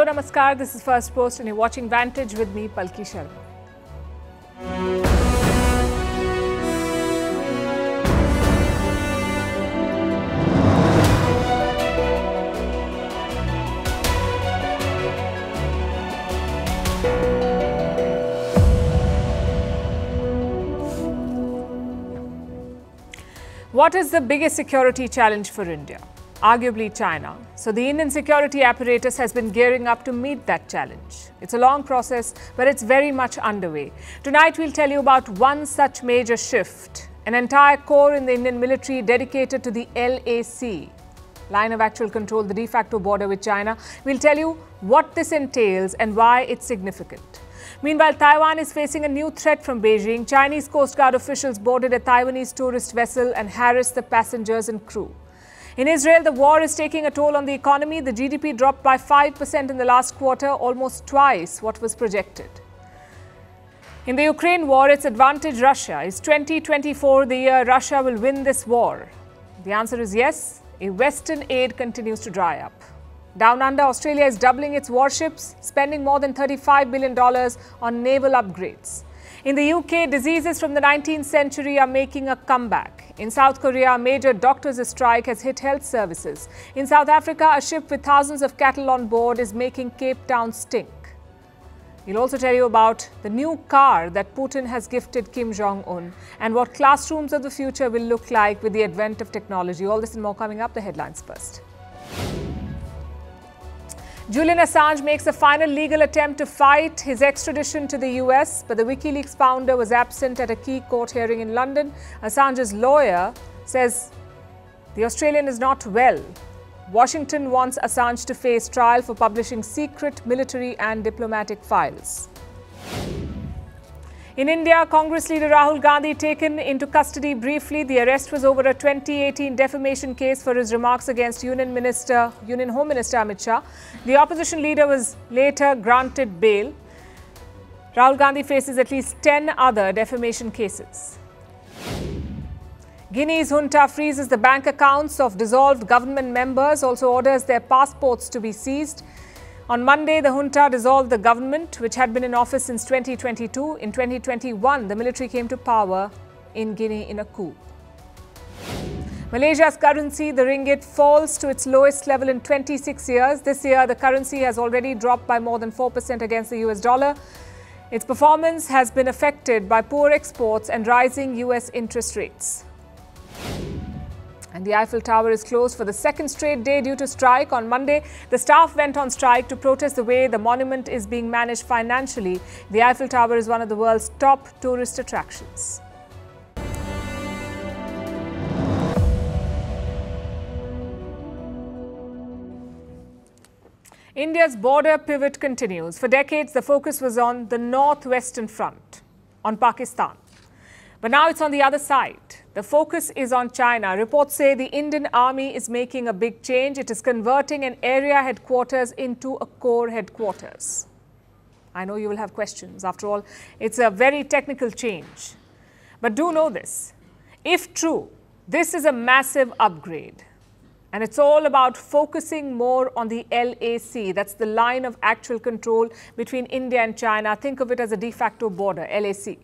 Hello, Namaskar. This is Firstpost and you're watching Vantage with me, Palki Sharma. What is the biggest security challenge for India? Arguably China. So the Indian security apparatus has been gearing up to meet that challenge. It's a long process, but it's very much underway. Tonight we'll tell you about one such major shift, an entire corps in the Indian military dedicated to the LAC, line of actual control, the de facto border with China. We'll tell you what this entails and why it's significant. Meanwhile, Taiwan is facing a new threat from Beijing. Chinese Coast Guard officials boarded a Taiwanese tourist vessel and harassed the passengers and crew. In Israel, the war is taking a toll on the economy. The GDP dropped by 5% in the last quarter, almost twice what was projected. In the Ukraine war, it's advantage Russia. Is 2024 the year Russia will win this war? The answer is yes. A Western aid continues to dry up. Down under, Australia is doubling its warships, spending more than $35 billion on naval upgrades. In the UK, diseases from the 19th century are making a comeback. In South Korea, a major doctors' strike has hit health services. In South Africa, a ship with thousands of cattle on board is making Cape Town stink. We'll also tell you about the new car that Putin has gifted Kim Jong-un and what classrooms of the future will look like with the advent of technology. All this and more coming up. The headlines first. Julian Assange makes a final legal attempt to fight his extradition to the US, but the WikiLeaks founder was absent at a key court hearing in London. Assange's lawyer says the Australian is not well. Washington wants Assange to face trial for publishing secret military and diplomatic files. In India, Congress leader Rahul Gandhi taken into custody briefly. The arrest was over a 2018 defamation case for his remarks against Union Home Minister Amit Shah. The opposition leader was later granted bail. Rahul Gandhi faces at least 10 other defamation cases. Guinea's junta freezes the bank accounts of dissolved government members, also orders their passports to be seized. On Monday, the junta dissolved the government, which had been in office since 2022. In 2021, the military came to power in Guinea in a coup. Malaysia's currency, the ringgit, falls to its lowest level in 26 years. This year, the currency has already dropped by more than 4% against the US dollar. Its performance has been affected by poor exports and rising US interest rates. And the Eiffel Tower is closed for the second straight day due to strike. On Monday, the staff went on strike to protest the way the monument is being managed financially. The Eiffel Tower is one of the world's top tourist attractions. India's border pivot continues. For decades, the focus was on the northwestern front, on Pakistan. But now it's on the other side. The focus is on China. Reports say the Indian Army is making a big change. It is converting an area headquarters into a core headquarters. I know you will have questions. After all, it's a very technical change. But do know this. If true, this is a massive upgrade. And it's all about focusing more on the LAC. That's the line of actual control between India and China. Think of it as a de facto border, LAC.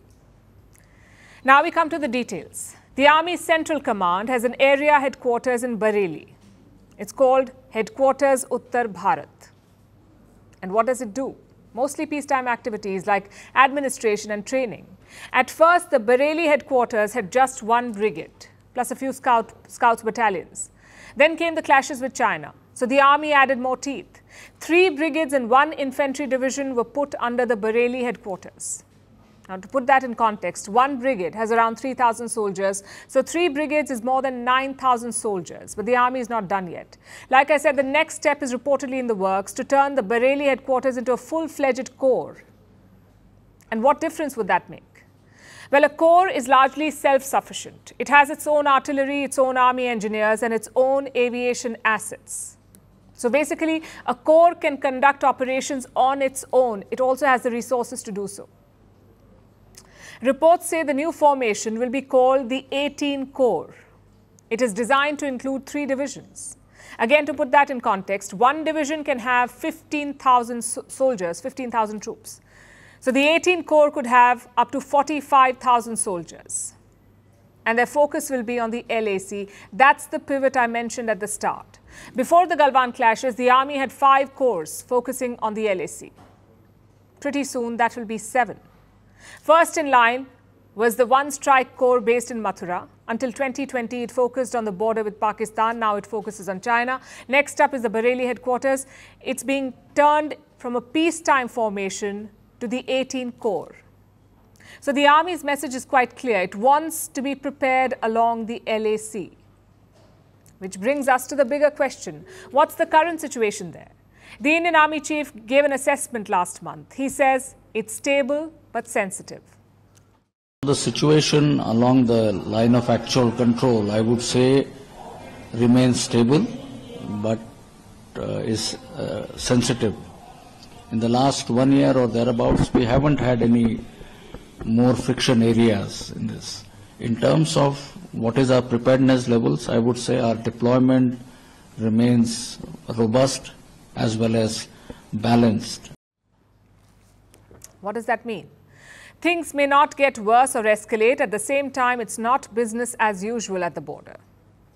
Now we come to the details. The Army's Central Command has an area headquarters in Bareilly. It's called Headquarters Uttar Bharat. And what does it do? Mostly peacetime activities like administration and training. At first, the Bareilly headquarters had just one brigade, plus a few scouts battalions. Then came the clashes with China. So the Army added more teeth. 3 brigades and 1 infantry division were put under the Bareilly headquarters. Now, to put that in context, 1 brigade has around 3,000 soldiers. So 3 brigades is more than 9,000 soldiers. But the Army is not done yet. Like I said, the next step is reportedly in the works to turn the Bareilly headquarters into a full-fledged corps. And what difference would that make? Well, a corps is largely self-sufficient. It has its own artillery, its own army engineers, and its own aviation assets. So basically, a corps can conduct operations on its own. It also has the resources to do so. Reports say the new formation will be called the 18 Corps. It is designed to include 3 divisions. Again, to put that in context, one division can have 15,000 soldiers, 15,000 troops. So the 18 Corps could have up to 45,000 soldiers. And their focus will be on the LAC. That's the pivot I mentioned at the start. Before the Galwan clashes, the army had 5 corps focusing on the LAC. Pretty soon, that will be 7. First in line was the One Strike Corps based in Mathura. Until 2020, it focused on the border with Pakistan. Now it focuses on China. Next up is the Bareilly headquarters. It's being turned from a peacetime formation to the 18 Corps. So the army's message is quite clear. It wants to be prepared along the LAC. Which brings us to the bigger question. What's the current situation there? The Indian Army Chief gave an assessment last month. He says it's stable but sensitive. The situation along the line of actual control, I would say, remains stable but is sensitive. In the last 1 year or thereabouts, we haven't had any more friction areas in this. In terms of what is our preparedness levels, I would say our deployment remains robust as well as balanced. What does that mean? Things may not get worse or escalate. At the same time, it's not business as usual at the border.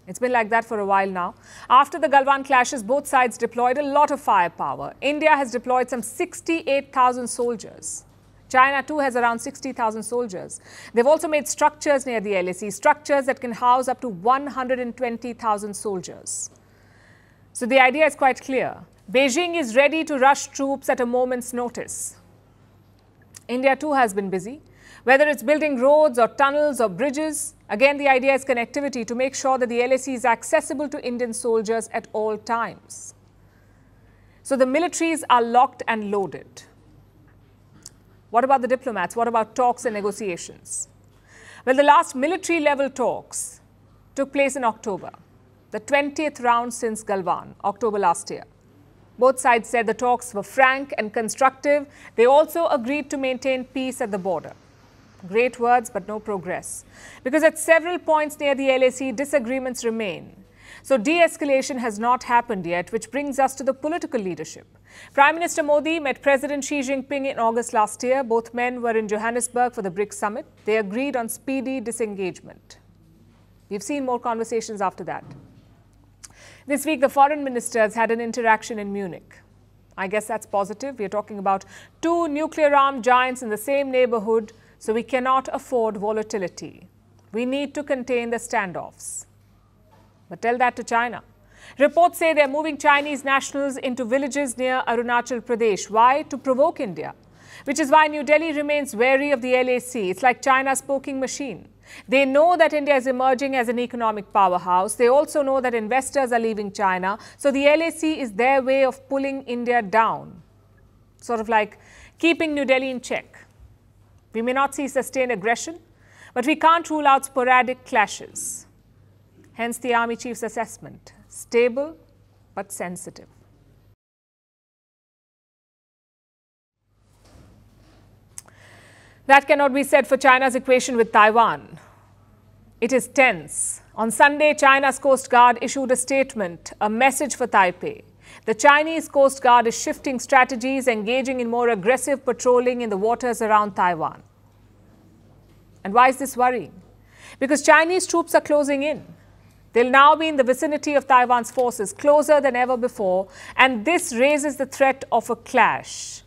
It's been like that for a while now. After the Galwan clashes, both sides deployed a lot of firepower. India has deployed some 68,000 soldiers. China too has around 60,000 soldiers. They've also made structures near the LAC, structures that can house up to 120,000 soldiers. So the idea is quite clear. Beijing is ready to rush troops at a moment's notice. India too has been busy. Whether it's building roads or tunnels or bridges, again the idea is connectivity to make sure that the LAC is accessible to Indian soldiers at all times. So the militaries are locked and loaded. What about the diplomats? What about talks and negotiations? Well, the last military level talks took place in October, the 20th round since Galwan, October last year. Both sides said the talks were frank and constructive. They also agreed to maintain peace at the border. Great words, but no progress. Because at several points near the LAC, disagreements remain. So de-escalation has not happened yet, which brings us to the political leadership. Prime Minister Modi met President Xi Jinping in August last year. Both men were in Johannesburg for the BRICS summit. They agreed on speedy disengagement. We've seen more conversations after that. This week, the foreign ministers had an interaction in Munich. I guess that's positive. We're talking about 2 nuclear-armed giants in the same neighborhood, so we cannot afford volatility. We need to contain the standoffs. But tell that to China. Reports say they're moving Chinese nationals into villages near Arunachal Pradesh. Why? To provoke India. Which is why New Delhi remains wary of the LAC. It's like China's poking machine. They know that India is emerging as an economic powerhouse. They also know that investors are leaving China. So the LAC is their way of pulling India down. Sort of like keeping New Delhi in check. We may not see sustained aggression, but we can't rule out sporadic clashes. Hence the Army Chief's assessment, stable but sensitive. That cannot be said for China's equation with Taiwan. It is tense. On Sunday, China's Coast Guard issued a statement, a message for Taipei. The Chinese Coast Guard is shifting strategies, engaging in more aggressive patrolling in the waters around Taiwan. And why is this worrying? Because Chinese troops are closing in. They'll now be in the vicinity of Taiwan's forces, closer than ever before, and this raises the threat of a clash.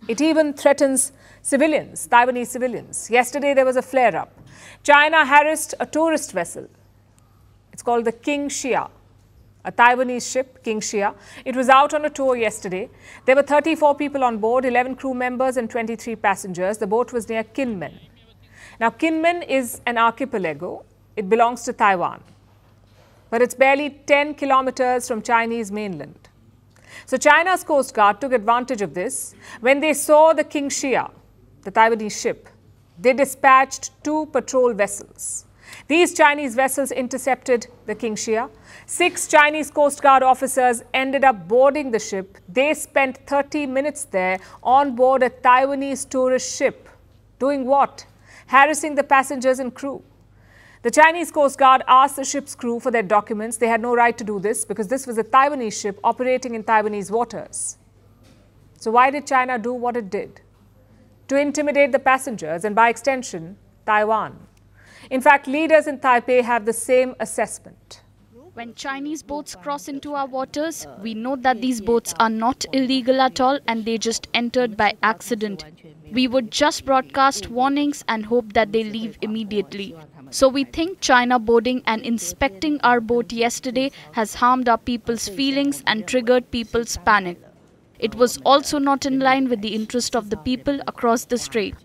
It even threatens civilians, Taiwanese civilians. Yesterday, there was a flare-up. China harassed a tourist vessel. It's called the King Xia, a Taiwanese ship, King Xia. It was out on a tour yesterday. There were 34 people on board, 11 crew members and 23 passengers. The boat was near Kinmen. Now, Kinmen is an archipelago. It belongs to Taiwan. But it's barely 10 kilometers from Chinese mainland. So China's Coast Guard took advantage of this. When they saw the King Xia, the Taiwanese ship, they dispatched 2 patrol vessels. These Chinese vessels intercepted the King Xia. 6 Chinese Coast Guard officers ended up boarding the ship. They spent 30 minutes there on board a Taiwanese tourist ship. Doing what? Harassing the passengers and crew. The Chinese Coast Guard asked the ship's crew for their documents. They had no right to do this because this was a Taiwanese ship operating in Taiwanese waters. So why did China do what it did? To intimidate the passengers and by extension, Taiwan. In fact, leaders in Taipei have the same assessment. When Chinese boats cross into our waters, we know that these boats are not illegal at all and they just entered by accident. We would just broadcast warnings and hope that they leave immediately. So we think China boarding and inspecting our boat yesterday has harmed our people's feelings and triggered people's panic. It was also not in line with the interest of the people across the strait.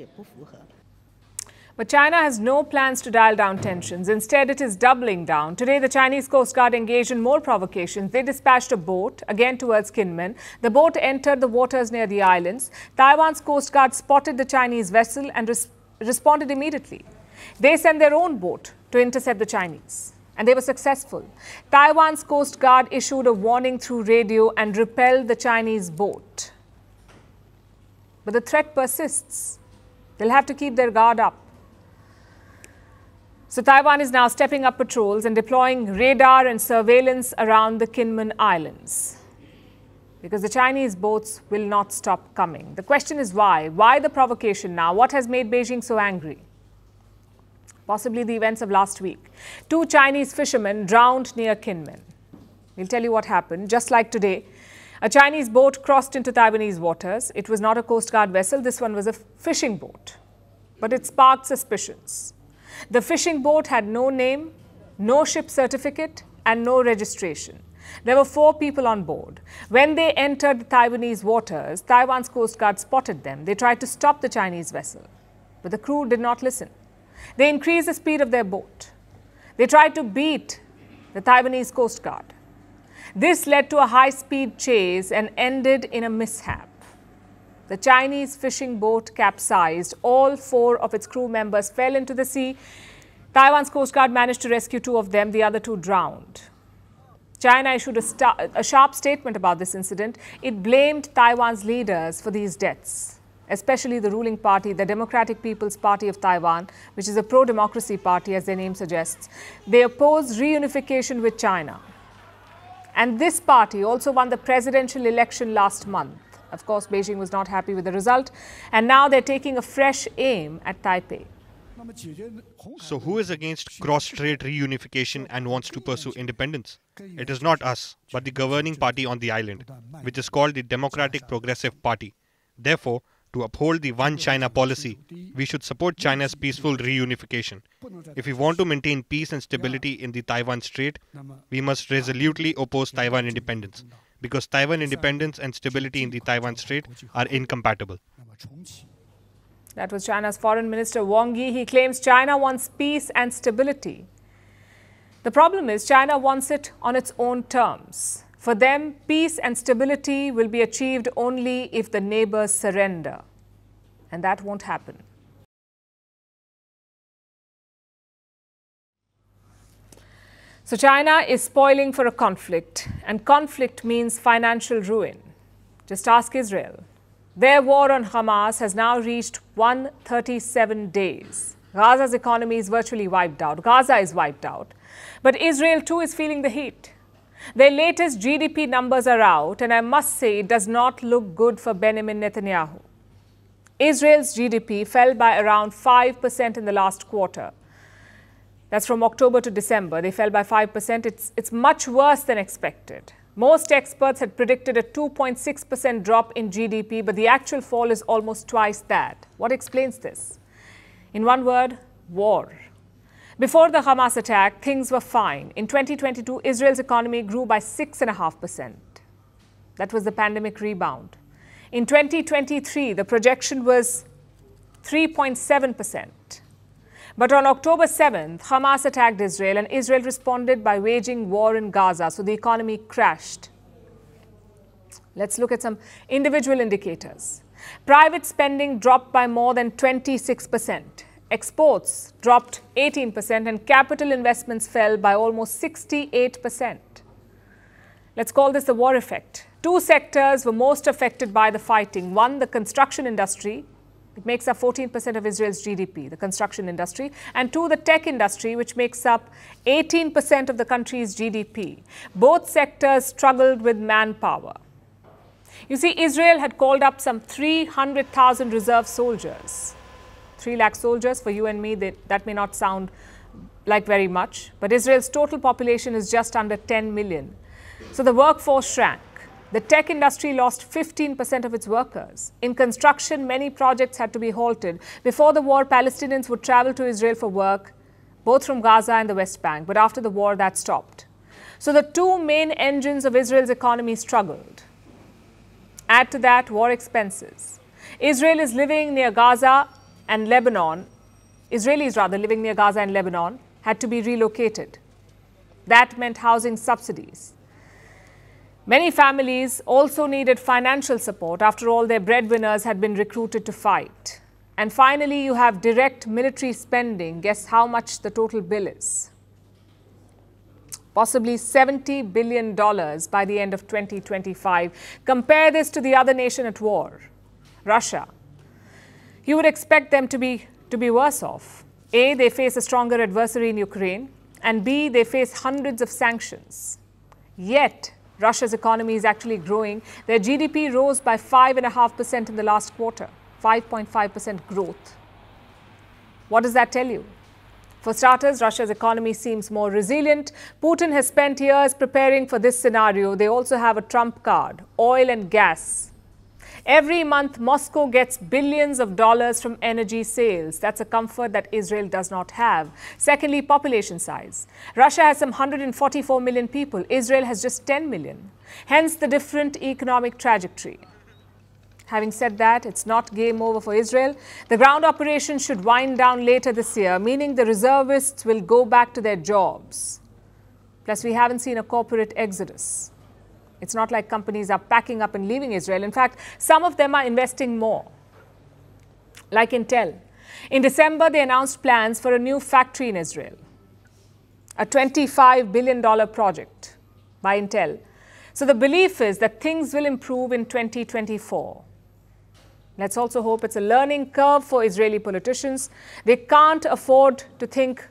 But China has no plans to dial down tensions. Instead, it is doubling down. Today, the Chinese Coast Guard engaged in more provocations. They dispatched a boat, again towards Kinmen. The boat entered the waters near the islands. Taiwan's Coast Guard spotted the Chinese vessel and responded immediately. They sent their own boat to intercept the Chinese. And they were successful. Taiwan's Coast Guard issued a warning through radio and repelled the Chinese boat. But the threat persists. They'll have to keep their guard up. So Taiwan is now stepping up patrols and deploying radar and surveillance around the Kinmen Islands. Because the Chinese boats will not stop coming. The question is why? Why the provocation now? What has made Beijing so angry? Possibly the events of last week. 2 Chinese fishermen drowned near Kinmen. We'll tell you what happened. Just like today, a Chinese boat crossed into Taiwanese waters. It was not a Coast Guard vessel. This one was a fishing boat. But it sparked suspicions. The fishing boat had no name, no ship certificate, and no registration. There were 4 people on board. When they entered the Taiwanese waters, Taiwan's Coast Guard spotted them. They tried to stop the Chinese vessel, but the crew did not listen. They increased the speed of their boat. They tried to beat the Taiwanese Coast Guard. This led to a high-speed chase and ended in a mishap. The Chinese fishing boat capsized. All 4 of its crew members fell into the sea. Taiwan's Coast Guard managed to rescue 2 of them. The other 2 drowned. China issued a sharp statement about this incident. It blamed Taiwan's leaders for these deaths, especially the ruling party, the Democratic People's Party of Taiwan, which is a pro-democracy party, as their name suggests. They oppose reunification with China. And this party also won the presidential election last month. Of course, Beijing was not happy with the result, and now they're taking a fresh aim at Taipei. So who is against cross-strait reunification and wants to pursue independence? It is not us, but the governing party on the island, which is called the Democratic Progressive Party. Therefore, to uphold the One China policy, we should support China's peaceful reunification. If we want to maintain peace and stability in the Taiwan Strait, we must resolutely oppose Taiwan independence, because Taiwan independence and stability in the Taiwan Strait are incompatible. That was China's Foreign Minister Wang Yi. He claims China wants peace and stability. The problem is China wants it on its own terms. For them, peace and stability will be achieved only if the neighbors surrender. And that won't happen. So China is spoiling for a conflict, and conflict means financial ruin. Just ask Israel. Their war on Hamas has now reached 137 days. Gaza's economy is virtually wiped out. Gaza is wiped out. But Israel too is feeling the heat. Their latest GDP numbers are out, and I must say it does not look good for Benjamin Netanyahu. Israel's GDP fell by around 5% in the last quarter. That's from October to December. They fell by 5%. It's much worse than expected. Most experts had predicted a 2.6% drop in GDP, but the actual fall is almost twice that. What explains this? In one word, war. Before the Hamas attack, things were fine. In 2022, Israel's economy grew by 6.5%. That was the pandemic rebound. In 2023, the projection was 3.7%. But on October 7th, Hamas attacked Israel, and Israel responded by waging war in Gaza, so the economy crashed. Let's look at some individual indicators. Private spending dropped by more than 26%. Exports dropped 18%, and capital investments fell by almost 68%. Let's call this the war effect. 2 sectors were most affected by the fighting. One, the construction industry, It makes up 14% of Israel's GDP, the construction industry, and 2, the tech industry, which makes up 18% of the country's GDP. Both sectors struggled with manpower. You see, Israel had called up some 300,000 reserve soldiers. 3 lakh soldiers for you and me, that may not sound like very much, but Israel's total population is just under 10 million. So the workforce shrank. The tech industry lost 15% of its workers. In construction, many projects had to be halted. Before the war, Palestinians would travel to Israel for work, both from Gaza and the West Bank. But after the war, that stopped. So the 2 main engines of Israel's economy struggled. Add to that war expenses. Israel is living near Gaza and Lebanon. Israelis, rather, living near Gaza and Lebanon had to be relocated. That meant housing subsidies. Many families also needed financial support. After all, their breadwinners had been recruited to fight. And finally, you have direct military spending. Guess how much the total bill is? Possibly $70 billion by the end of 2025. Compare this to the other nation at war, Russia. You would expect them to be worse off. A, they face a stronger adversary in Ukraine, and B, they face hundreds of sanctions. Yet, Russia's economy is actually growing. Their GDP rose by 5.5% in the last quarter, 5.5% growth. What does that tell you? For starters, Russia's economy seems more resilient. Putin has spent years preparing for this scenario. They also have a trump card, oil and gas. Every month, Moscow gets billions of dollars from energy sales. That's a comfort that Israel does not have. Secondly, population size. Russia has some 144 million people. Israel has just 10 million. Hence, the different economic trajectory. Having said that, it's not game over for Israel. The ground operation should wind down later this year, meaning the reservists will go back to their jobs. Plus, we haven't seen a corporate exodus. It's not like companies are packing up and leaving Israel. In fact, some of them are investing more, like Intel. In December, they announced plans for a new factory in Israel, a $25 billion project by Intel. So the belief is that things will improve in 2024. Let's also hope it's a learning curve for Israeli politicians. They can't afford to think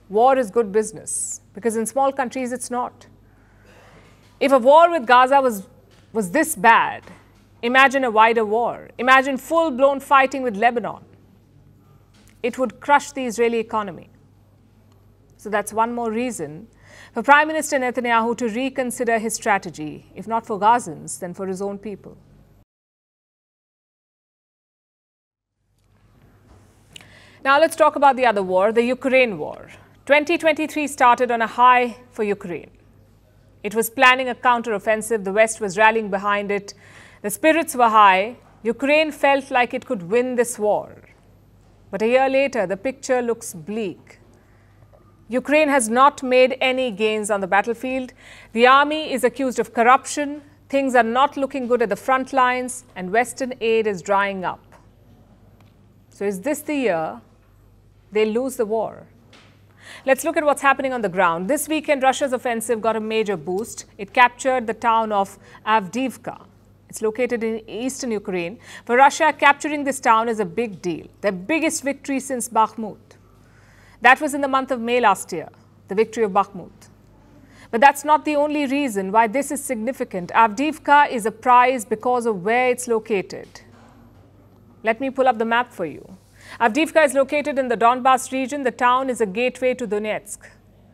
war is good business, because in small countries it's not. If a war with Gaza was this bad, imagine a wider war. Imagine full-blown fighting with Lebanon. It would crush the Israeli economy. So that's one more reason for Prime Minister Netanyahu to reconsider his strategy, if not for Gazans, then for his own people. Now let's talk about the other war, the Ukraine war. 2023 started on a high for Ukraine. It was planning a counter-offensive. The West was rallying behind it. The spirits were high. Ukraine felt like it could win this war. But a year later, the picture looks bleak. Ukraine has not made any gains on the battlefield. The army is accused of corruption. Things are not looking good at the front lines, and Western aid is drying up. So is this the year they lose the war? Let's look at what's happening on the ground. This weekend, Russia's offensive got a major boost. It captured the town of Avdiivka. It's located in eastern Ukraine. For Russia, capturing this town is a big deal. Their biggest victory since Bakhmut. That was in the month of May last year, the victory of Bakhmut. But that's not the only reason why this is significant. Avdiivka is a prize because of where it's located. Let me pull up the map for you. Avdiivka is located in the Donbas region. The town is a gateway to Donetsk.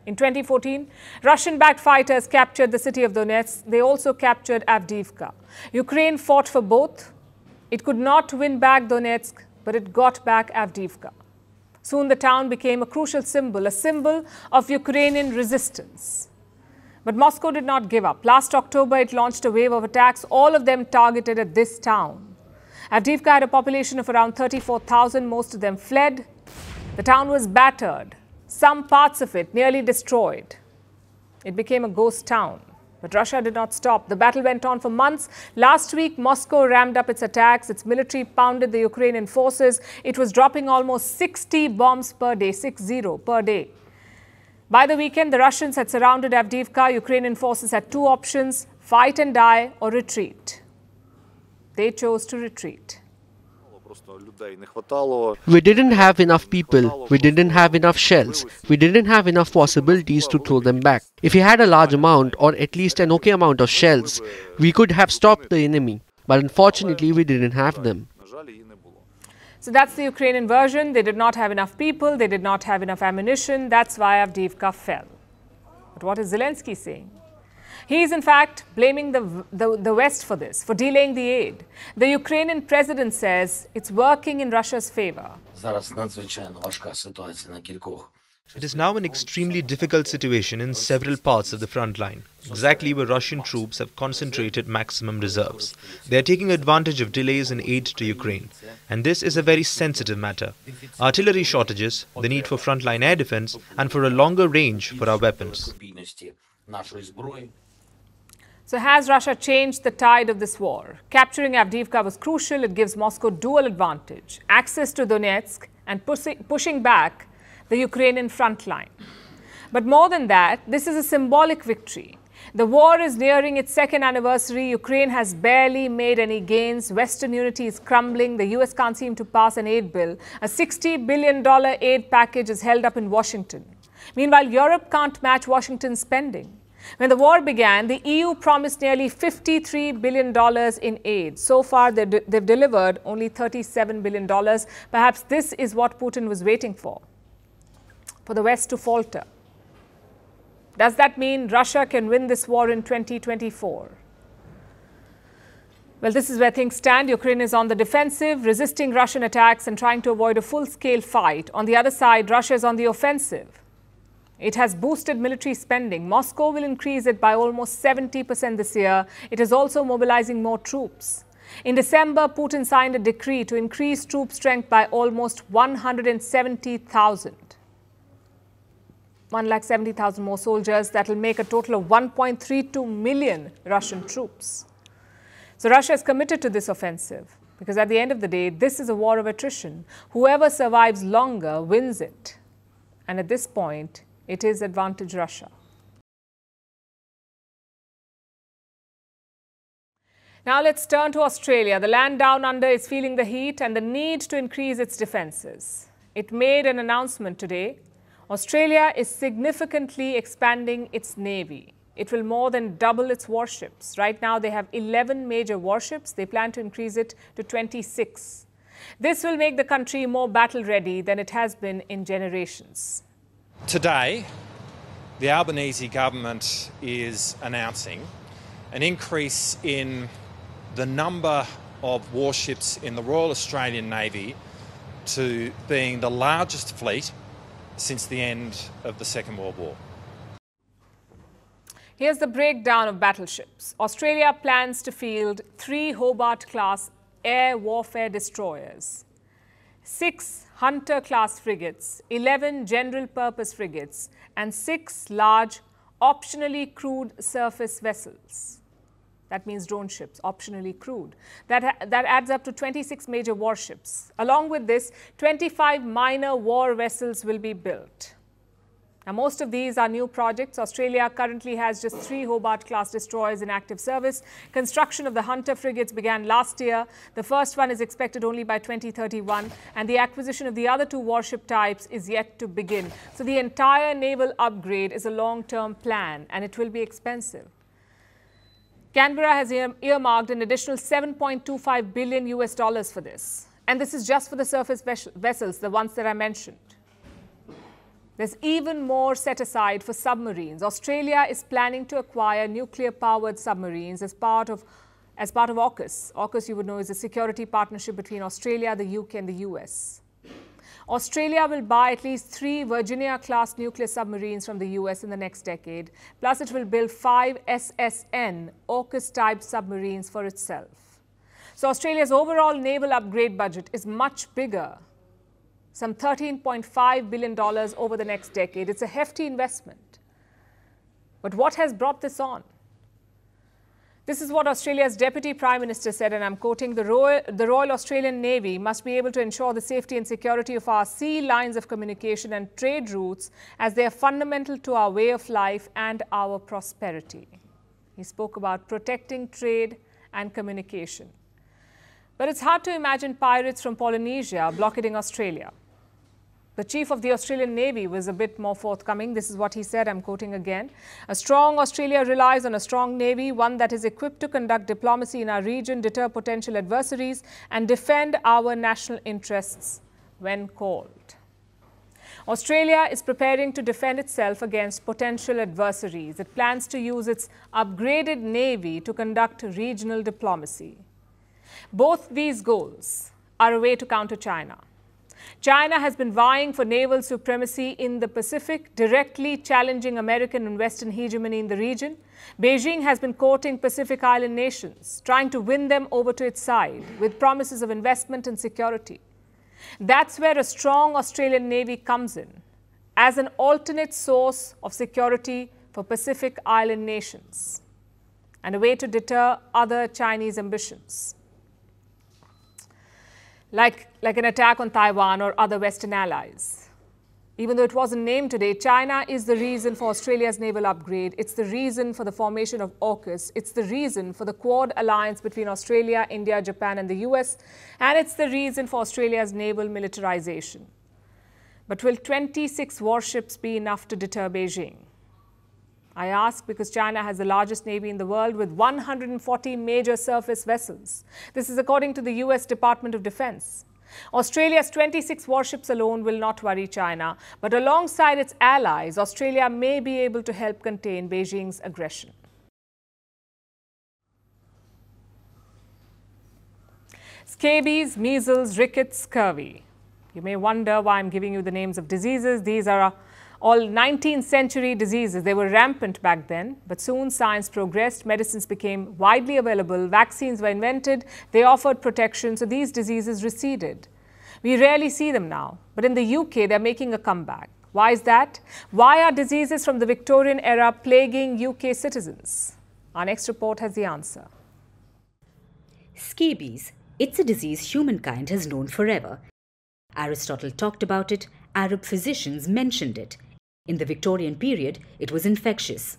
In 2014, Russian-backed fighters captured the city of Donetsk. They also captured Avdiivka. Ukraine fought for both. It could not win back Donetsk, but it got back Avdiivka. Soon the town became a crucial symbol, a symbol of Ukrainian resistance. But Moscow did not give up. Last October, it launched a wave of attacks, all of them targeted at this town. Avdiivka had a population of around 34,000. Most of them fled. The town was battered. Some parts of it nearly destroyed. It became a ghost town. But Russia did not stop. The battle went on for months. Last week, Moscow ramped up its attacks. Its military pounded the Ukrainian forces. It was dropping almost 60 bombs per day, 60 per day. By the weekend, the Russians had surrounded Avdiivka. Ukrainian forces had two options: fight and die or retreat. They chose to retreat. We didn't have enough people, we didn't have enough shells, we didn't have enough possibilities to throw them back. If we had a large amount or at least an okay amount of shells, we could have stopped the enemy. But unfortunately, we didn't have them. So that's the Ukrainian version. They did not have enough people, they did not have enough ammunition. That's why Avdiivka fell. But what is Zelensky saying? He is in fact blaming the West for this, for delaying the aid. The Ukrainian president says it's working in Russia's favor. It is now an extremely difficult situation in several parts of the front line, exactly where Russian troops have concentrated maximum reserves. They are taking advantage of delays in aid to Ukraine, and this is a very sensitive matter. Artillery shortages, the need for frontline air defense, and for a longer range for our weapons. So has Russia changed the tide of this war? Capturing Avdiivka was crucial. It gives Moscow dual advantage, access to Donetsk and pushing back the Ukrainian front line. But more than that, this is a symbolic victory. The war is nearing its second anniversary. Ukraine has barely made any gains. Western unity is crumbling. The US can't seem to pass an aid bill. A $60 billion aid package is held up in Washington. Meanwhile, Europe can't match Washington's spending. When the war began, the EU promised nearly $53 billion in aid. So far, they've delivered only $37 billion. Perhaps this is what Putin was waiting for the West to falter. Does that mean Russia can win this war in 2024? Well, this is where things stand. Ukraine is on the defensive, resisting Russian attacks and trying to avoid a full-scale fight. On the other side, Russia is on the offensive. It has boosted military spending. Moscow will increase it by almost 70% this year. It is also mobilizing more troops. In December, Putin signed a decree to increase troop strength by almost 170,000. 170,000 more soldiers. That will make a total of 1.32 million Russian troops. So Russia is committed to this offensive because at the end of the day, this is a war of attrition. Whoever survives longer wins it. And at this point, it is advantage Russia. Now let's turn to Australia. The land down under is feeling the heat and the need to increase its defences. It made an announcement today. Australia is significantly expanding its navy. It will more than double its warships. Right now they have 11 major warships. They plan to increase it to 26. This will make the country more battle ready than it has been in generations. Today, the Albanese government is announcing an increase in the number of warships in the Royal Australian Navy to being the largest fleet since the end of the Second World War. Here's the breakdown of battleships. Australia plans to field 3 Hobart-class air warfare destroyers, 6 Hunter-class frigates, 11 general-purpose frigates, and 6 large, optionally crewed surface vessels. That means drone ships, optionally crewed. That adds up to 26 major warships. Along with this, 25 minor war vessels will be built. Now, most of these are new projects. Australia currently has just 3 Hobart-class destroyers in active service. Construction of the Hunter frigates began last year. The first one is expected only by 2031, and the acquisition of the other 2 warship types is yet to begin. So the entire naval upgrade is a long-term plan, and it will be expensive. Canberra has earmarked an additional $7.25 billion for this. And this is just for the surface vessels, the ones that I mentioned. There's even more set aside for submarines. Australia is planning to acquire nuclear-powered submarines as part of AUKUS. AUKUS, you would know, is a security partnership between Australia, the UK and the US. Australia will buy at least 3 Virginia-class nuclear submarines from the US in the next decade. Plus, it will build 5 SSN AUKUS-type submarines for itself. So Australia's overall naval upgrade budget is much bigger, some $13.5 billion over the next decade. It's a hefty investment. But what has brought this on? This is what Australia's Deputy Prime Minister said, and I'm quoting, the Royal Australian Navy must be able to ensure the safety and security of our sea lines of communication and trade routes as they are fundamental to our way of life and our prosperity. He spoke about protecting trade and communication. But it's hard to imagine pirates from Polynesia blockading Australia. The chief of the Australian Navy was a bit more forthcoming. This is what he said, I'm quoting again. A strong Australia relies on a strong Navy, one that is equipped to conduct diplomacy in our region, deter potential adversaries, and defend our national interests when called. Australia is preparing to defend itself against potential adversaries. It plans to use its upgraded Navy to conduct regional diplomacy. Both these goals are a way to counter China. China has been vying for naval supremacy in the Pacific, directly challenging American and Western hegemony in the region. Beijing has been courting Pacific Island nations, trying to win them over to its side with promises of investment and security. That's where a strong Australian Navy comes in, as an alternate source of security for Pacific Island nations and a way to deter other Chinese ambitions. Like an attack on Taiwan or other Western allies. Even though it wasn't named today, China is the reason for Australia's naval upgrade. It's the reason for the formation of AUKUS. It's the reason for the Quad alliance between Australia, India, Japan and the US. And it's the reason for Australia's naval militarization. But will 26 warships be enough to deter Beijing? I ask because China has the largest navy in the world with 140 major surface vessels. This is according to the US Department of Defense. Australia's 26 warships alone will not worry China, but alongside its allies, Australia may be able to help contain Beijing's aggression. Scabies, measles, rickets, scurvy. You may wonder why I'm giving you the names of diseases. These are all 19th century diseases. They were rampant back then, but soon science progressed, medicines became widely available, vaccines were invented, they offered protection, so these diseases receded. We rarely see them now, but in the UK they're making a comeback. Why is that? Why are diseases from the Victorian era plaguing UK citizens? Our next report has the answer. Scabies. It's a disease humankind has known forever. Aristotle talked about it, Arab physicians mentioned it. In the Victorian period, it was infectious.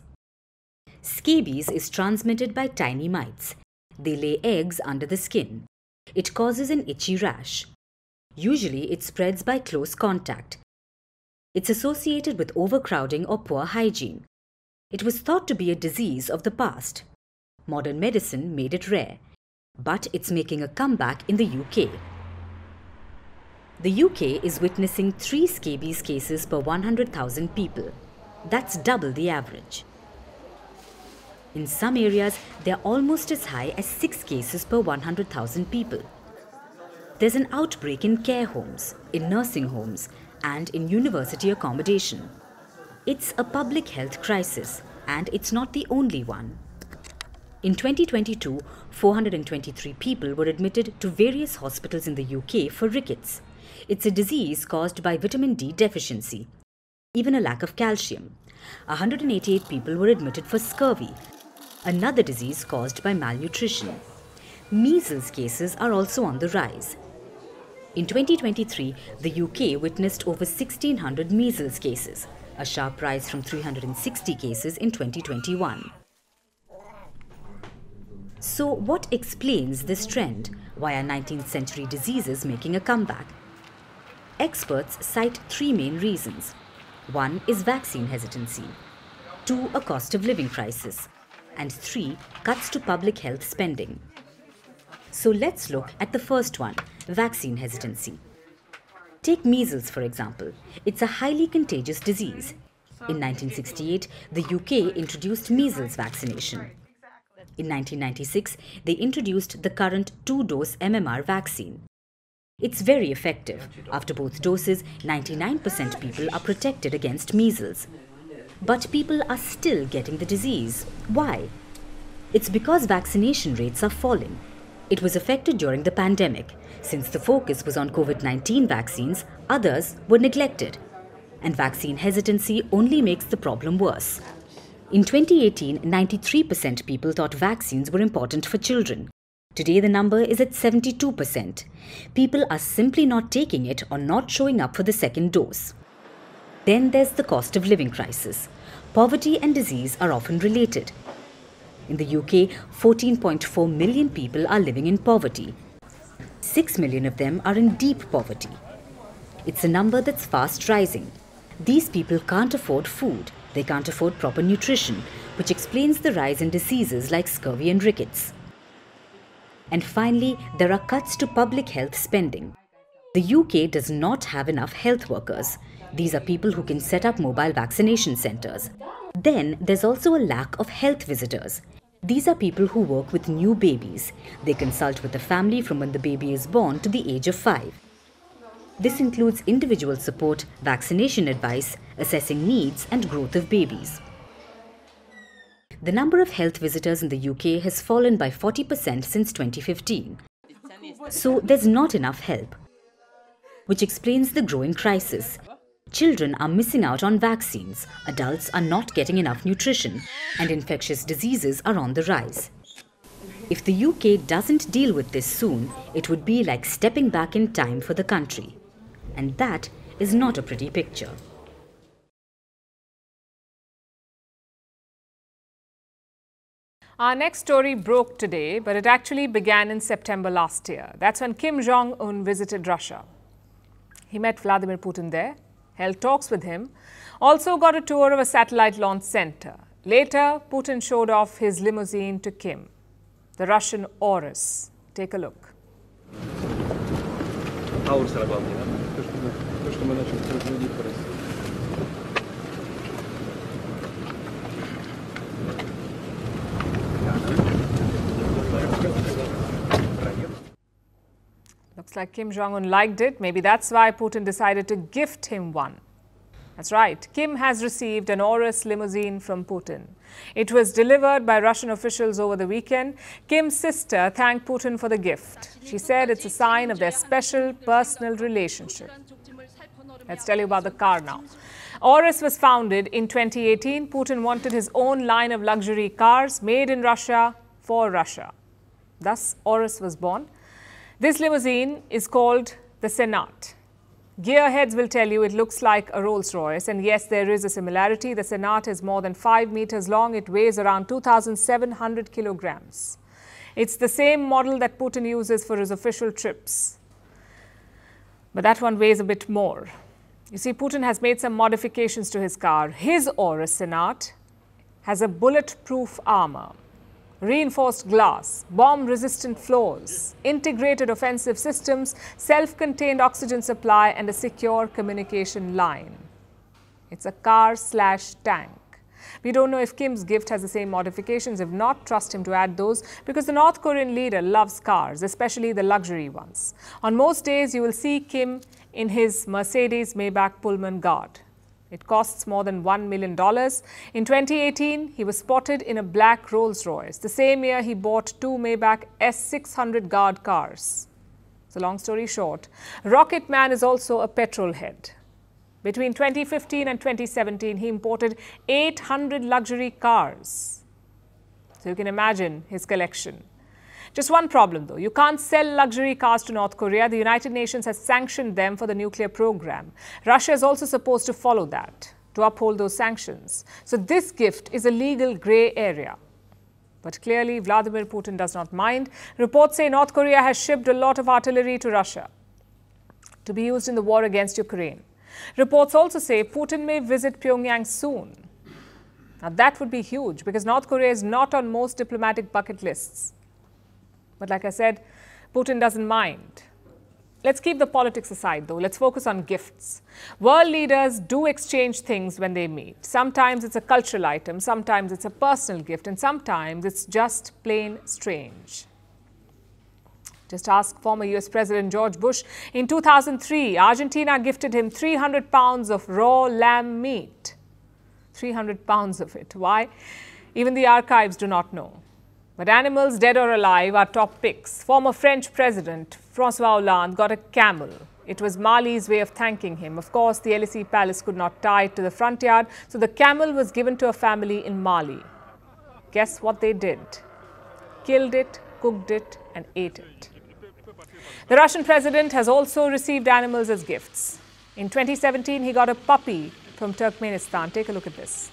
Scabies is transmitted by tiny mites. They lay eggs under the skin. It causes an itchy rash. Usually, it spreads by close contact. It's associated with overcrowding or poor hygiene. It was thought to be a disease of the past. Modern medicine made it rare, but it's making a comeback in the UK. The UK is witnessing 3 scabies cases per 100,000 people. That's double the average. In some areas, they're almost as high as 6 cases per 100,000 people. There's an outbreak in care homes, in nursing homes, and in university accommodation. It's a public health crisis, and it's not the only one. In 2022, 423 people were admitted to various hospitals in the UK for rickets. It's a disease caused by vitamin D deficiency, even a lack of calcium. 188 people were admitted for scurvy, another disease caused by malnutrition. Measles cases are also on the rise. In 2023, the UK witnessed over 1,600 measles cases, a sharp rise from 360 cases in 2021. So what explains this trend? Why are 19th century diseases making a comeback? Experts cite 3 main reasons. 1 is vaccine hesitancy, 2 a cost of living crisis, and 3 cuts to public health spending. So let's look at the first one, vaccine hesitancy. Take measles for example. It's a highly contagious disease. In 1968, the UK introduced measles vaccination. In 1996, they introduced the current 2-dose MMR vaccine. It's very effective. After both doses, 99% people are protected against measles. But people are still getting the disease. Why? It's because vaccination rates are falling. It was affected during the pandemic. Since the focus was on COVID-19 vaccines, others were neglected. And vaccine hesitancy only makes the problem worse. In 2018, 93% people thought vaccines were important for children. Today, the number is at 72%. People are simply not taking it or not showing up for the second dose. Then there's the cost of living crisis. Poverty and disease are often related. In the UK, 14.4 million people are living in poverty. 6 million of them are in deep poverty. It's a number that's fast rising. These people can't afford food, they can't afford proper nutrition, which explains the rise in diseases like scurvy and rickets. And finally, there are cuts to public health spending. The UK does not have enough health workers. These are people who can set up mobile vaccination centres. Then there's also a lack of health visitors. These are people who work with new babies. They consult with the family from when the baby is born to the age of 5. This includes individual support, vaccination advice, assessing needs and growth of babies. The number of health visitors in the UK has fallen by 40% since 2015. So there's not enough help, which explains the growing crisis. Children are missing out on vaccines, adults are not getting enough nutrition, and infectious diseases are on the rise. If the UK doesn't deal with this soon, it would be like stepping back in time for the country. And that is not a pretty picture. Our next story broke today, but it actually began in September last year. That's when Kim Jong-un visited Russia. He met Vladimir Putin there, held talks with him, also got a tour of a satellite launch center. Later, Putin showed off his limousine to Kim, the Russian Urus. Take a look. Looks like Kim Jong-un liked it. Maybe that's why Putin decided to gift him one. That's right. Kim has received an Urus limousine from Putin. It was delivered by Russian officials over the weekend. Kim's sister thanked Putin for the gift. She said it's a sign of their special personal relationship. Let's tell you about the car now. Urus was founded in 2018. Putin wanted his own line of luxury cars made in Russia for Russia. Thus, Urus was born. This limousine is called the Senat. Gearheads will tell you it looks like a Rolls-Royce, and yes, there is a similarity. The Senat is more than 5 meters long. It weighs around 2,700 kilograms. It's the same model that Putin uses for his official trips. But that one weighs a bit more. You see, Putin has made some modifications to his car. His Urus Senat has a bulletproof armor, reinforced glass, bomb-resistant floors, integrated offensive systems, self-contained oxygen supply, and a secure communication line. It's a car/tank. We don't know if Kim's gift has the same modifications. If not, trust him to add those, because the North Korean leader loves cars, especially the luxury ones. On most days, you will see Kim in his Mercedes Maybach Pullman Guard. It costs more than $1 million. In 2018, he was spotted in a black Rolls-Royce. The same year, he bought 2 Maybach S600 Guard cars. So long story short, Rocket Man is also a petrol head. Between 2015 and 2017, he imported 800 luxury cars. So you can imagine his collection. Just one problem, though. You can't sell luxury cars to North Korea. The United Nations has sanctioned them for the nuclear program. Russia is also supposed to follow that, to uphold those sanctions. So this gift is a legal grey area. But clearly, Vladimir Putin does not mind. Reports say North Korea has shipped a lot of artillery to Russia to be used in the war against Ukraine. Reports also say Putin may visit Pyongyang soon. Now that would be huge, because North Korea is not on most diplomatic bucket lists. But like I said, Putin doesn't mind. Let's keep the politics aside, though. Let's focus on gifts. World leaders do exchange things when they meet. Sometimes it's a cultural item, sometimes it's a personal gift, and sometimes it's just plain strange. Just ask former US President George Bush. In 2003, Argentina gifted him 300 pounds of raw lamb meat. 300 pounds of it. Why? Even the archives do not know. But animals, dead or alive, are top picks. Former French President François Hollande got a camel. It was Mali's way of thanking him. Of course, the Elysee Palace could not tie it to the front yard, so the camel was given to a family in Mali. Guess what they did? Killed it, cooked it, and ate it. The Russian president has also received animals as gifts. In 2017, he got a puppy from Turkmenistan. Take a look at this.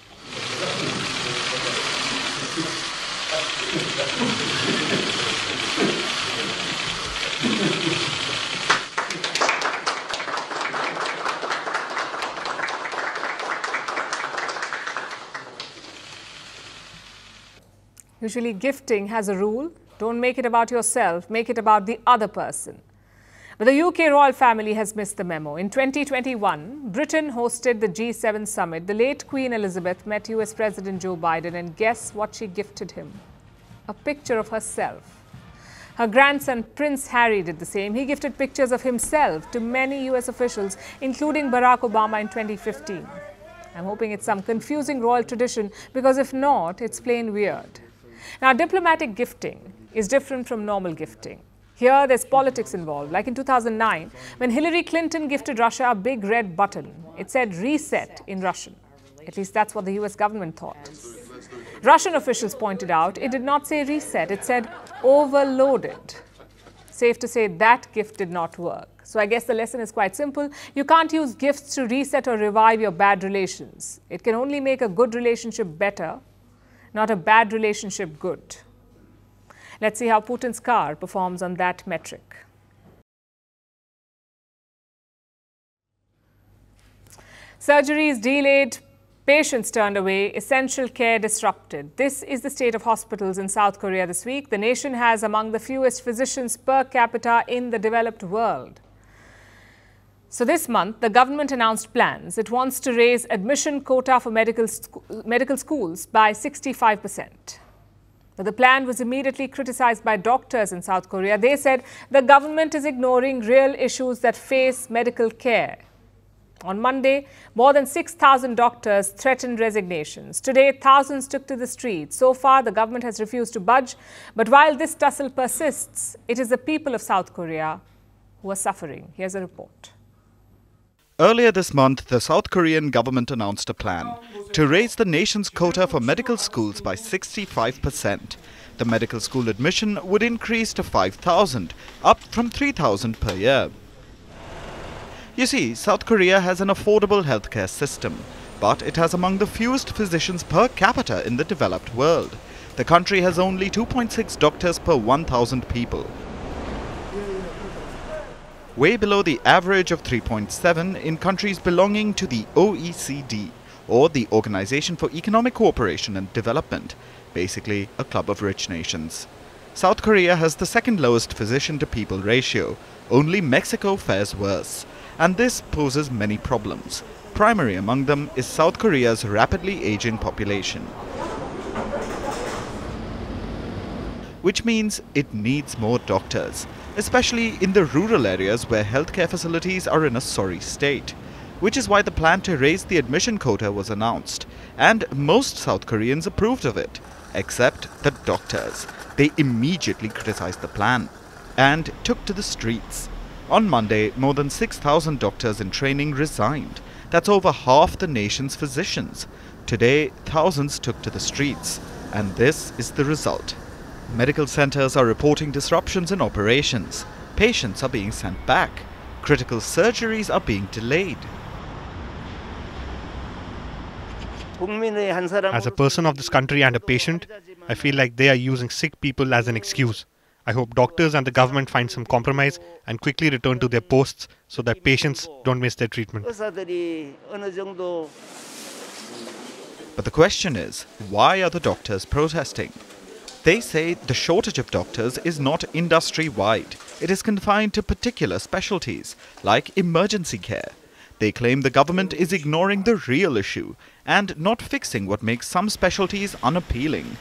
Usually gifting has a rule. Don't make it about yourself, make it about the other person. But the UK royal family has missed the memo. In 2021, Britain hosted the G7 summit. The late Queen Elizabeth met US President Joe Biden, and guess what she gifted him? A picture of herself. Her grandson Prince Harry did the same. He gifted pictures of himself to many US officials, including Barack Obama in 2015. I'm hoping it's some confusing royal tradition, because if not, it's plain weird. Now, diplomatic gifting is different from normal gifting. Here, there's politics involved. Like in 2009, when Hillary Clinton gifted Russia a big red button, it said reset in Russian. At least that's what the US government thought. Russian officials pointed out it did not say reset, it said overloaded. Safe to say that gift did not work. So I guess the lesson is quite simple. You can't use gifts to reset or revive your bad relations. It can only make a good relationship better, not a bad relationship good. Let's see how Putin's car performs on that metric. Surgeries delayed, patients turned away, essential care disrupted. This is the state of hospitals in South Korea this week. The nation has among the fewest physicians per capita in the developed world. So this month, the government announced plans. It wants to raise admission quota for medical schools by 65%. But the plan was immediately criticized by doctors in South Korea. They said the government is ignoring real issues that face medical care. On Monday, more than 6,000 doctors threatened resignations. Today, thousands took to the streets. So far, the government has refused to budge. But while this tussle persists, it is the people of South Korea who are suffering. Here's a report. Earlier this month, the South Korean government announced a plan to raise the nation's quota for medical schools by 65%. The medical school admission would increase to 5,000, up from 3,000 per year. You see, South Korea has an affordable healthcare system, but it has among the fewest physicians per capita in the developed world. The country has only 2.6 doctors per 1,000 people, way below the average of 3.7 in countries belonging to the OECD, or the Organization for Economic Cooperation and Development, basically a club of rich nations. South Korea has the second lowest physician-to-people ratio. Only Mexico fares worse. And this poses many problems. Primary among them is South Korea's rapidly aging population, which means it needs more doctors, especially in the rural areas where healthcare facilities are in a sorry state, which is why the plan to raise the admission quota was announced, and most South Koreans approved of it, except the doctors. They immediately criticized the plan and took to the streets. On Monday, more than 6,000 doctors in training resigned. That's over half the nation's physicians. Today, thousands took to the streets, and this is the result. Medical centers are reporting disruptions in operations. Patients are being sent back. Critical surgeries are being delayed. As a person of this country and a patient, I feel like they are using sick people as an excuse. I hope doctors and the government find some compromise and quickly return to their posts so that patients don't miss their treatment. But the question is, why are the doctors protesting? They say the shortage of doctors is not industry-wide. It is confined to particular specialties, like emergency care. They claim the government is ignoring the real issue and not fixing what makes some specialties unappealing,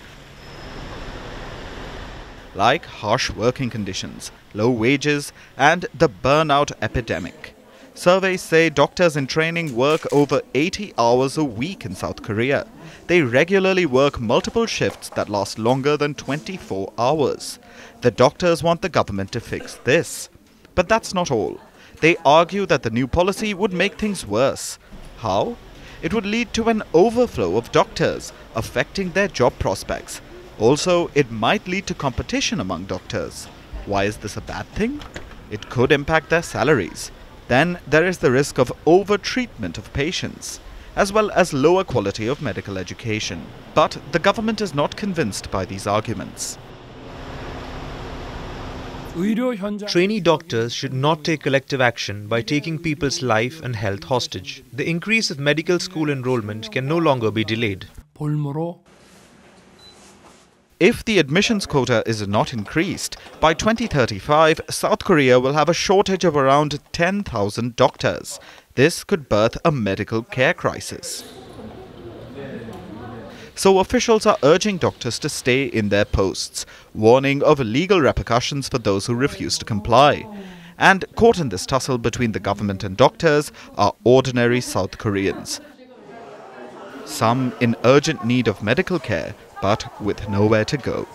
like harsh working conditions, low wages, and the burnout epidemic. Surveys say doctors in training work over 80 hours a week in South Korea. They regularly work multiple shifts that last longer than 24 hours. The doctors want the government to fix this. But that's not all. They argue that the new policy would make things worse. How? It would lead to an overflow of doctors, affecting their job prospects. Also, it might lead to competition among doctors. Why is this a bad thing? It could impact their salaries. Then there is the risk of over-treatment of patients, as well as lower quality of medical education. But the government is not convinced by these arguments. Trainee doctors should not take collective action by taking people's life and health hostage. The increase of medical school enrollment can no longer be delayed. If the admissions quota is not increased, by 2035, South Korea will have a shortage of around 10,000 doctors. This could birth a medical care crisis. So officials are urging doctors to stay in their posts, warning of legal repercussions for those who refuse to comply. And caught in this tussle between the government and doctors are ordinary South Koreans. Some in urgent need of medical care, but with nowhere to go.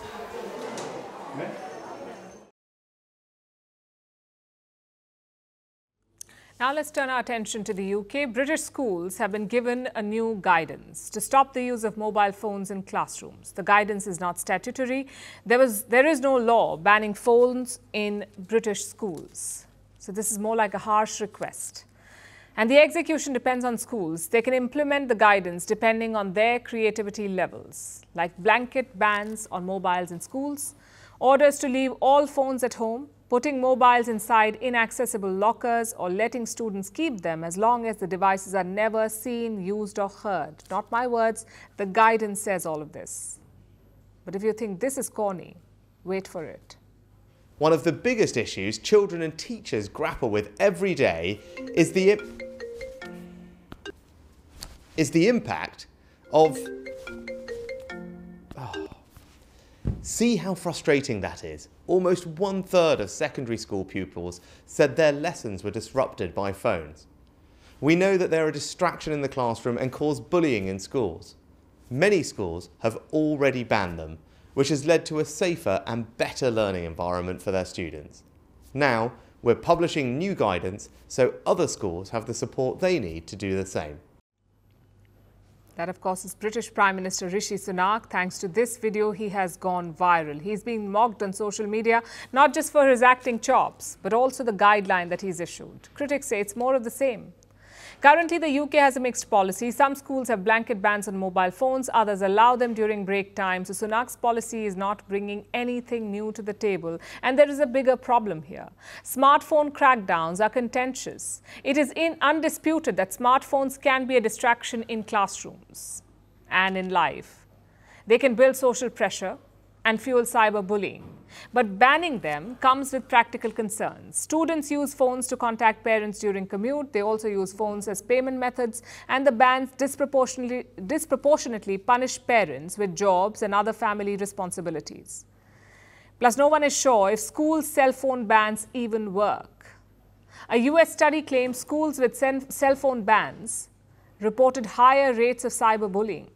Now let's turn our attention to the UK. British schools have been given a new guidance to stop the use of mobile phones in classrooms. The guidance is not statutory. There is no law banning phones in British schools. So this is more like a harsh request. And the execution depends on schools. They can implement the guidance depending on their creativity levels, like blanket bans on mobiles in schools, orders to leave all phones at home, putting mobiles inside inaccessible lockers, or letting students keep them as long as the devices are never seen, used or heard. Not my words, the guidance says all of this. But if you think this is corny, wait for it. One of the biggest issues children and teachers grapple with every day is the impact of... See how frustrating that is. Almost 1/3 of secondary school pupils said their lessons were disrupted by phones. We know that they're a distraction in the classroom and cause bullying in schools. Many schools have already banned them, which has led to a safer and better learning environment for their students. Now, we're publishing new guidance so other schools have the support they need to do the same. That, of course, is British Prime Minister Rishi Sunak. Thanks to this video, he has gone viral. He's being mocked on social media, not just for his acting chops, but also the guideline that he's issued. Critics say it's more of the same. Currently, the UK has a mixed policy. Some schools have blanket bans on mobile phones. Others allow them during break time. So Sunak's policy is not bringing anything new to the table. And there is a bigger problem here. Smartphone crackdowns are contentious. It is undisputed that smartphones can be a distraction in classrooms and in life. They can build social pressure and fuel cyberbullying. But banning them comes with practical concerns. Students use phones to contact parents during commute. They also use phones as payment methods. And the bans disproportionately punish parents with jobs and other family responsibilities. Plus, no one is sure if schools' cell phone bans even work. A US study claims schools with cell phone bans reported higher rates of cyberbullying.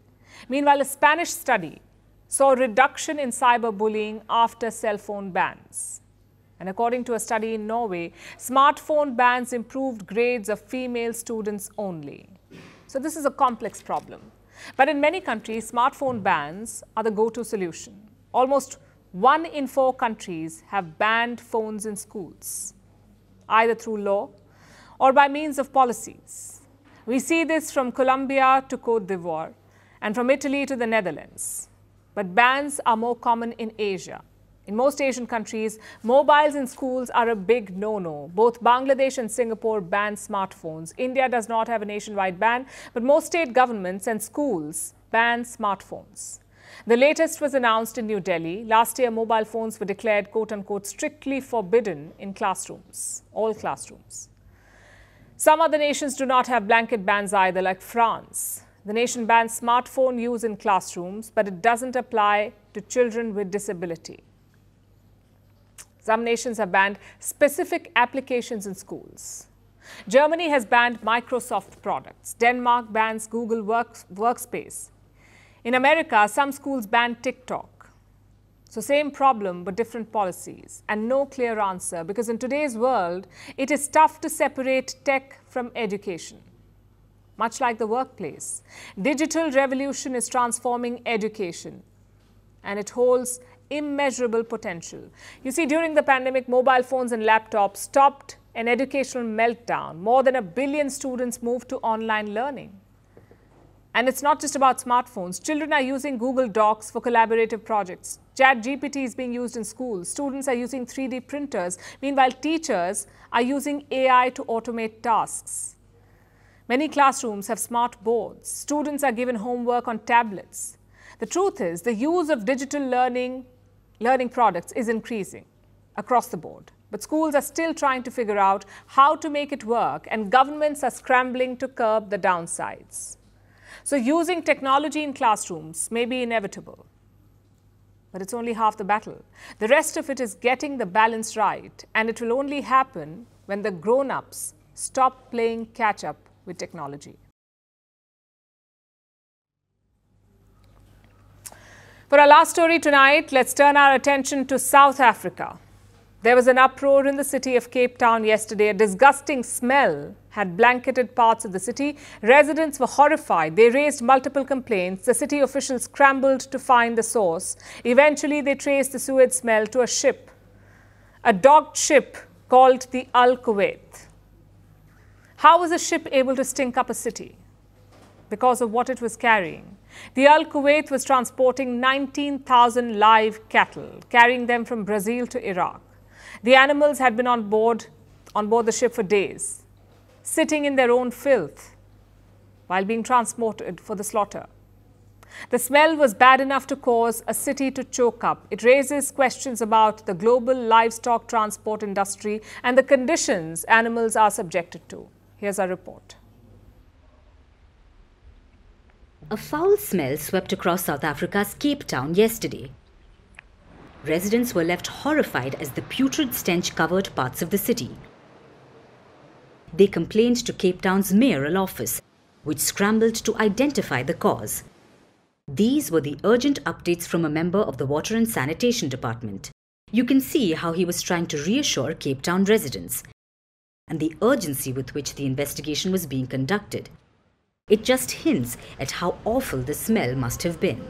Meanwhile, a Spanish study saw a reduction in cyberbullying after cell phone bans. And according to a study in Norway, smartphone bans improved grades of female students only. So this is a complex problem. But in many countries, smartphone bans are the go-to solution. Almost 1 in 4 countries have banned phones in schools, either through law or by means of policies. We see this from Colombia to Côte d'Ivoire and from Italy to the Netherlands. But bans are more common in Asia. In most Asian countries, mobiles in schools are a big no-no. Both Bangladesh and Singapore ban smartphones. India does not have a nationwide ban, but most state governments and schools ban smartphones. The latest was announced in New Delhi. Last year, mobile phones were declared, quote-unquote, strictly forbidden in classrooms, all classrooms. Some other nations do not have blanket bans either, like France. The nation bans smartphone use in classrooms, but it doesn't apply to children with disability. Some nations have banned specific applications in schools. Germany has banned Microsoft products. Denmark bans Google Workspace. In America, some schools ban TikTok. So same problem, but different policies, and no clear answer, because in today's world, it is tough to separate tech from education. Much like the workplace, digital revolution is transforming education, and it holds immeasurable potential. You see, during the pandemic, mobile phones and laptops stopped an educational meltdown. More than 1 billion students moved to online learning. And it's not just about smartphones. Children are using Google Docs for collaborative projects. ChatGPT is being used in schools. Students are using 3D printers. Meanwhile, teachers are using AI to automate tasks. Many classrooms have smart boards. Students are given homework on tablets. The truth is, the use of digital learning products is increasing across the board. But schools are still trying to figure out how to make it work, and governments are scrambling to curb the downsides. So using technology in classrooms may be inevitable. But it's only half the battle. The rest of it is getting the balance right, and it will only happen when the grown-ups stop playing catch-up with technology. For our last story tonight, let's turn our attention to South Africa. There was an uproar in the city of Cape Town yesterday. A disgusting smell had blanketed parts of the city. Residents were horrified. They raised multiple complaints. The city officials scrambled to find the source. Eventually, they traced the sewage smell to a ship, a docked ship called the Al Kuwait. How was a ship able to stink up a city? Because of what it was carrying. The Al Kuwait was transporting 19,000 live cattle, carrying them from Brazil to Iraq. The animals had been on board the ship for days, sitting in their own filth while being transported for the slaughter. The smell was bad enough to cause a city to choke up. It raises questions about the global livestock transport industry and the conditions animals are subjected to. Here's our report. A foul smell swept across South Africa's Cape Town yesterday. Residents were left horrified as the putrid stench covered parts of the city. They complained to Cape Town's mayoral office, which scrambled to identify the cause. These were the urgent updates from a member of the Water and Sanitation Department. You can see how he was trying to reassure Cape Town residents and the urgency with which the investigation was being conducted. It just hints at how awful the smell must have been.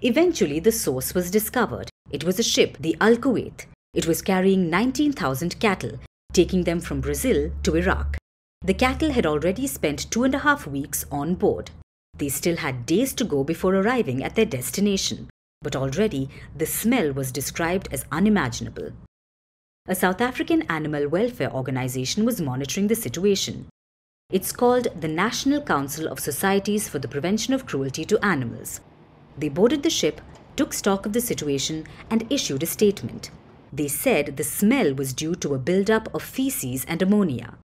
Eventually, the source was discovered. It was a ship, the Al Kuwait. It was carrying 19,000 cattle, taking them from Brazil to Iraq. The cattle had already spent 2.5 weeks on board. They still had days to go before arriving at their destination, but already the smell was described as unimaginable. A South African animal welfare organization was monitoring the situation. It's called the National Council of Societies for the Prevention of Cruelty to Animals. They boarded the ship, took stock of the situation and issued a statement. They said the smell was due to a buildup of feces and ammonia.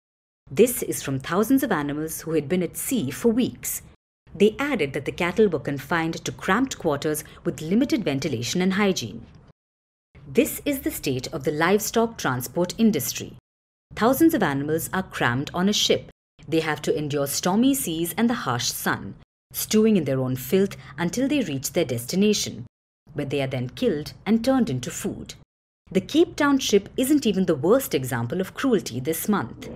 This is from thousands of animals who had been at sea for weeks. They added that the cattle were confined to cramped quarters with limited ventilation and hygiene. This is the state of the livestock transport industry. Thousands of animals are crammed on a ship. They have to endure stormy seas and the harsh sun, stewing in their own filth until they reach their destination, where they are then killed and turned into food. The Cape Town ship isn't even the worst example of cruelty this month.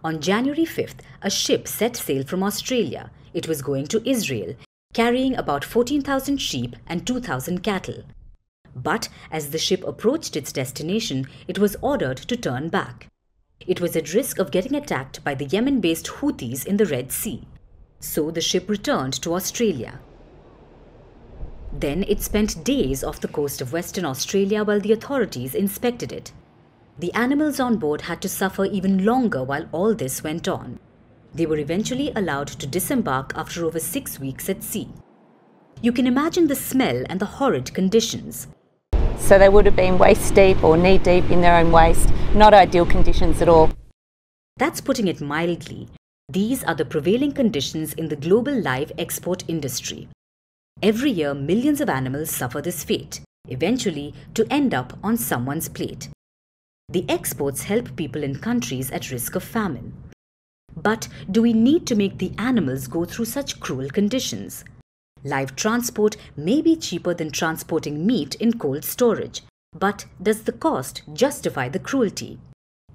On January 5th, a ship set sail from Australia. It was going to Israel, carrying about 14,000 sheep and 2,000 cattle. But as the ship approached its destination, it was ordered to turn back. It was at risk of getting attacked by the Yemen-based Houthis in the Red Sea. So the ship returned to Australia. Then it spent days off the coast of Western Australia while the authorities inspected it. The animals on board had to suffer even longer while all this went on. They were eventually allowed to disembark after over 6 weeks at sea. You can imagine the smell and the horrid conditions. So they would have been waist deep or knee deep in their own waste. Not ideal conditions at all. That's putting it mildly. These are the prevailing conditions in the global live export industry. Every year, millions of animals suffer this fate, eventually to end up on someone's plate. The exports help people in countries at risk of famine. But do we need to make the animals go through such cruel conditions? Live transport may be cheaper than transporting meat in cold storage, but does the cost justify the cruelty?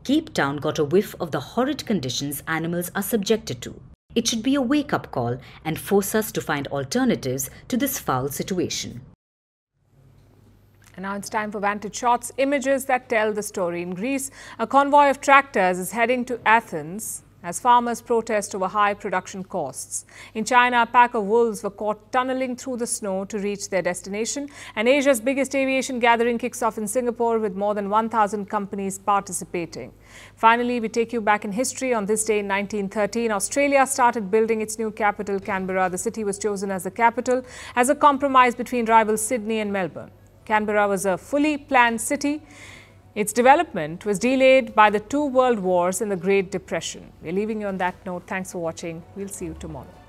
Cape Town got a whiff of the horrid conditions animals are subjected to. It should be a wake-up call and force us to find alternatives to this foul situation. And now it's time for Vantage Shots, images that tell the story. In Greece, a convoy of tractors is heading to Athens. as farmers protest over high production costs. In China, a pack of wolves were caught tunneling through the snow to reach their destination. And Asia's biggest aviation gathering kicks off in Singapore with more than 1,000 companies participating. Finally, we take you back in history. On this day in 1913, Australia started building its new capital, Canberra. The city was chosen as the capital as a compromise between rivals Sydney and Melbourne. Canberra was a fully planned city. Its development was delayed by the two world wars and the Great Depression. We're leaving you on that note. Thanks for watching. We'll see you tomorrow.